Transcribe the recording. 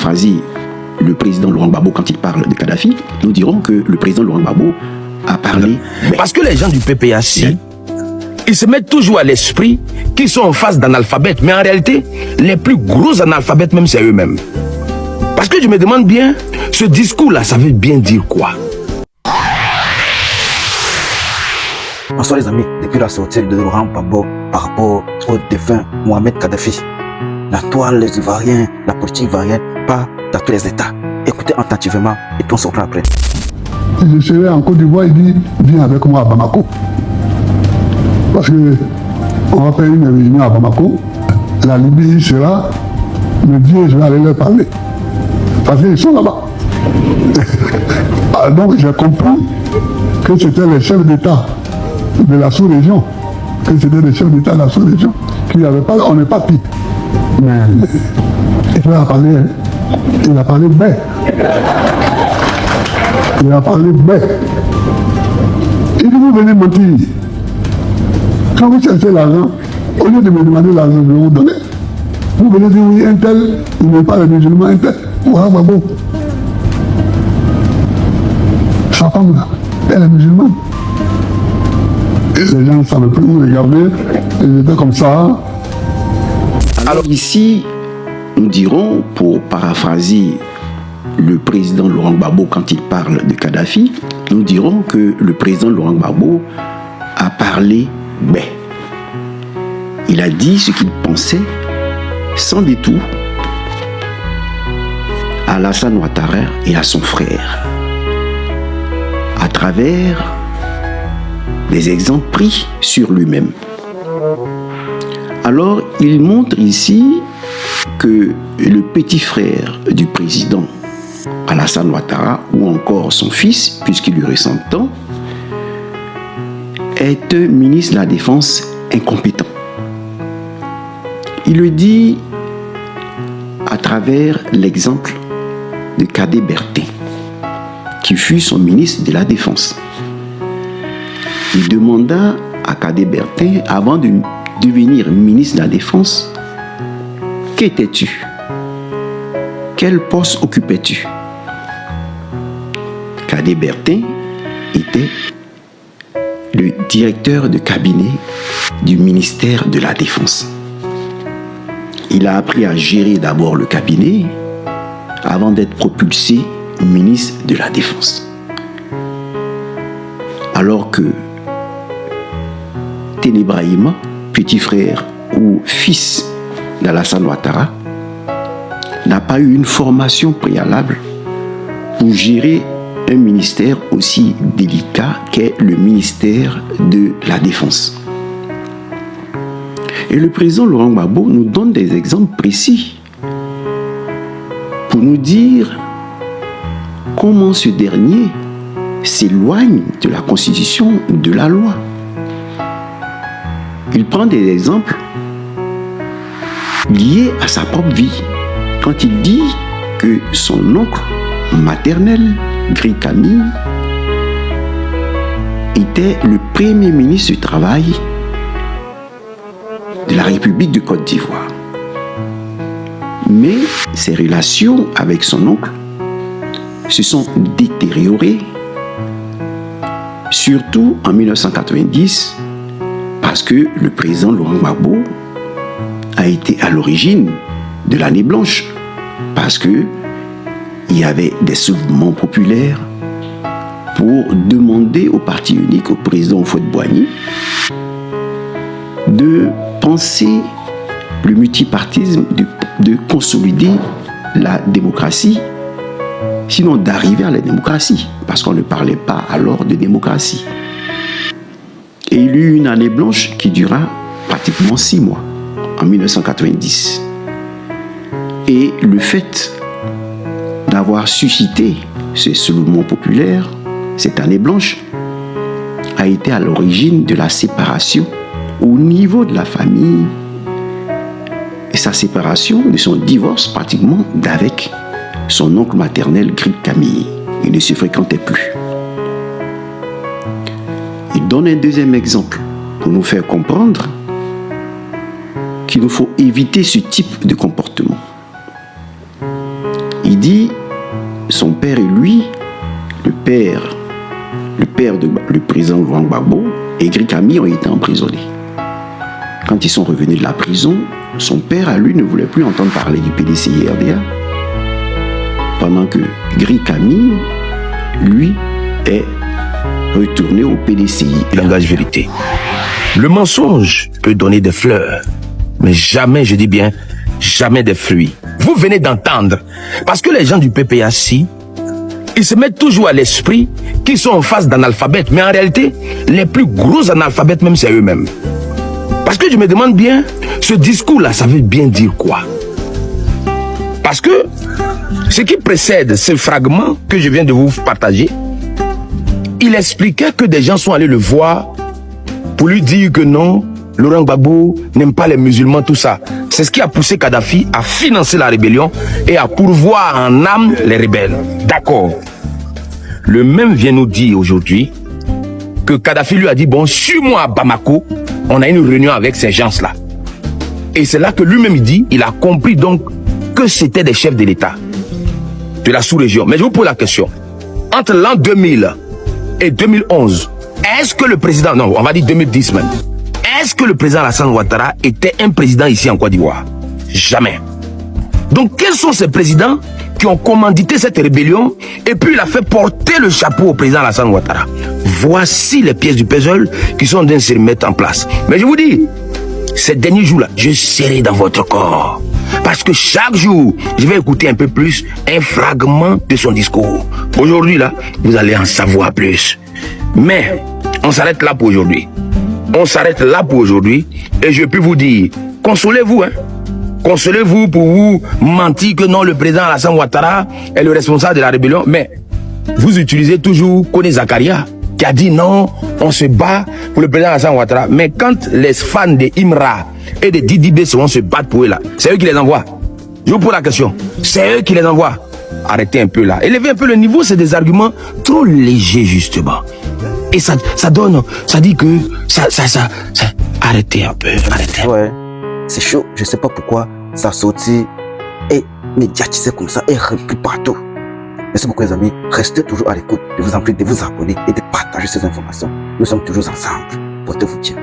paraphraser le président Laurent Gbagbo quand il parle de Kadhafi, nous dirons que le président Laurent Gbagbo a parlé... Parce que les gens du PPAC, ils se mettent toujours à l'esprit qu'ils sont en face d'analphabètes, mais en réalité, les plus gros analphabètes même, c'est eux-mêmes. Parce que je me demande bien, ce discours-là, ça veut bien dire quoi? Bonsoir les amis, depuis la sortie de Laurent Gbagbo par rapport au défunt Mohamed Kadhafi, la toile, les Ivoiriens, la politique ivoirienne, pas dans tous les États. Écoutez attentivement et puis on se reprend après. Je serai en Côte d'Ivoire, il dit viens avec moi à Bamako. Parce que on va faire une réunion à Bamako, la Libye sera, mais viens, je vais aller leur parler. Parce qu'ils sont là-bas. Donc j'ai compris que c'était les chefs d'État de la sous-région, que c'était les chefs d'État de la sous-région, qui n'avaient pas, on n'est pas pire. Mais il a parlé bien. Il a parlé bien. Il dit vous venez mentir. Quand vous cherchez l'argent, au lieu de me demander l'argent, je vais vous donner. Vous venez dire oui, un tel, il n'est pas le musulman, un tel. Voilà, bon. Sa femme là, elle est musulmane. Et les gens ne savaient plus où regarder, ils étaient comme ça. Alors ici, nous dirons, pour paraphraser le président Laurent Gbagbo quand il parle de Kadhafi, nous dirons que le président Laurent Gbagbo a parlé bien. Il a dit ce qu'il pensait sans détour à Alassane Ouattara et à son frère, à travers des exemples pris sur lui-même. Alors, il montre ici que le petit frère du président Alassane Ouattara, ou encore son fils, puisqu'il lui ressemble tant, est un ministre de la Défense incompétent. Il le dit à travers l'exemple de Cadet Bertin, qui fut son ministre de la Défense. Il demanda à Cadet Bertin, avant de devenir ministre de la Défense, qu'étais-tu? Quel poste occupais-tu? Cadet Bertin était le directeur de cabinet du ministère de la Défense. Il a appris à gérer d'abord le cabinet avant d'être propulsé ministre de la Défense. Alors que Ténébrahima, petit frère ou fils d'Alassane Ouattara, n'a pas eu une formation préalable pour gérer un ministère aussi délicat qu'est le ministère de la Défense. Et le président Laurent Gbagbo nous donne des exemples précis pour nous dire comment ce dernier s'éloigne de la Constitution, de la loi. Il prend des exemples liés à sa propre vie. Quand il dit que son oncle maternel, Gris Camille, était le premier ministre du Travail de la République de Côte d'Ivoire. Mais ses relations avec son oncle se sont détériorées, surtout en 1990, parce que le président Laurent Gbagbo a été à l'origine de l'année blanche, parce que il y avait des soulèvements populaires pour demander au parti unique, au président Houphouët-Boigny, de penser le multipartisme, de consolider la démocratie, sinon d'arriver à la démocratie, parce qu'on ne parlait pas alors de démocratie. Et il y eut une année blanche qui dura pratiquement 6 mois, en 1990. Et le fait d'avoir suscité ce soulèvement populaire, cette année blanche, a été à l'origine de la séparation au niveau de la famille et sa séparation, de son divorce pratiquement d'avec son oncle maternel Gris Camille. Ils ne se fréquentaient plus. Il donne un deuxième exemple pour nous faire comprendre qu'il nous faut éviter ce type de comportement. dit, son père et lui, le père le président Laurent Gbagbo et Gris Kami ont été emprisonnés. Quand ils sont revenus de la prison, son père à lui ne voulait plus entendre parler du PDCI-RDA, pendant que Gris Kami, lui, est retourné au PDCI. Langage vérité. Le mensonge peut donner des fleurs, mais jamais, je dis bien, jamais des fruits. Vous venez d'entendre, parce que les gens du PPAC, ils se mettent toujours à l'esprit qu'ils sont en face d'analphabètes, mais en réalité, les plus gros analphabètes même, c'est eux-mêmes. Parce que je me demande bien, ce discours-là, ça veut bien dire quoi? Parce que ce qui précède ce fragment que je viens de vous partager, il expliquait que des gens sont allés le voir pour lui dire que non, Laurent Gbagbo n'aime pas les musulmans, tout ça. C'est ce qui a poussé Kadhafi à financer la rébellion et à pourvoir en âme les rebelles. D'accord. Le même vient nous dire aujourd'hui que Kadhafi lui a dit, bon, suis-moi à Bamako, on a une réunion avec ces gens-là. Et c'est là que lui-même il dit, il a compris donc que c'était des chefs de l'État de la sous-région. Mais je vous pose la question. Entre l'an 2000 et 2011, est-ce que le président, non, on va dire 2010 même, est-ce que le président Alassane Ouattara était un président ici en Côte d'Ivoire? Jamais. Donc quels sont ces présidents qui ont commandité cette rébellion et puis il a fait porter le chapeau au président Alassane Ouattara? Voici les pièces du puzzle qui sont en train de se mettre en place. Mais je vous dis, ces derniers jours-là, je serai dans votre corps. Parce que chaque jour, je vais écouter un peu plus un fragment de son discours. Aujourd'hui, là, vous allez en savoir plus. Mais, on s'arrête là pour aujourd'hui. On s'arrête là pour aujourd'hui. Et je peux vous dire, consolez-vous, hein. Consolez-vous pour vous mentir que non, le président Alassane Ouattara est le responsable de la rébellion. Mais, vous utilisez toujours Kone Zakaria, qui a dit non, on se bat pour le président Alassane Ouattara. Mais quand les fans de Imra et de Didi B vont se battre pour eux là, c'est eux qui les envoient. Je vous pose la question. C'est eux qui les envoient. Arrêtez un peu là. Élevez un peu le niveau, c'est des arguments trop légers justement. Et ça donne, ça dit que ça arrêtez un peu, arrêtez. Ouais, c'est chaud. Je sais pas pourquoi ça sortit et médiatisé comme ça et repris partout. Merci beaucoup les amis. Restez toujours à l'écoute. Je vous en prie de vous abonner et de partager ces informations. Nous sommes toujours ensemble. Portez-vous bien.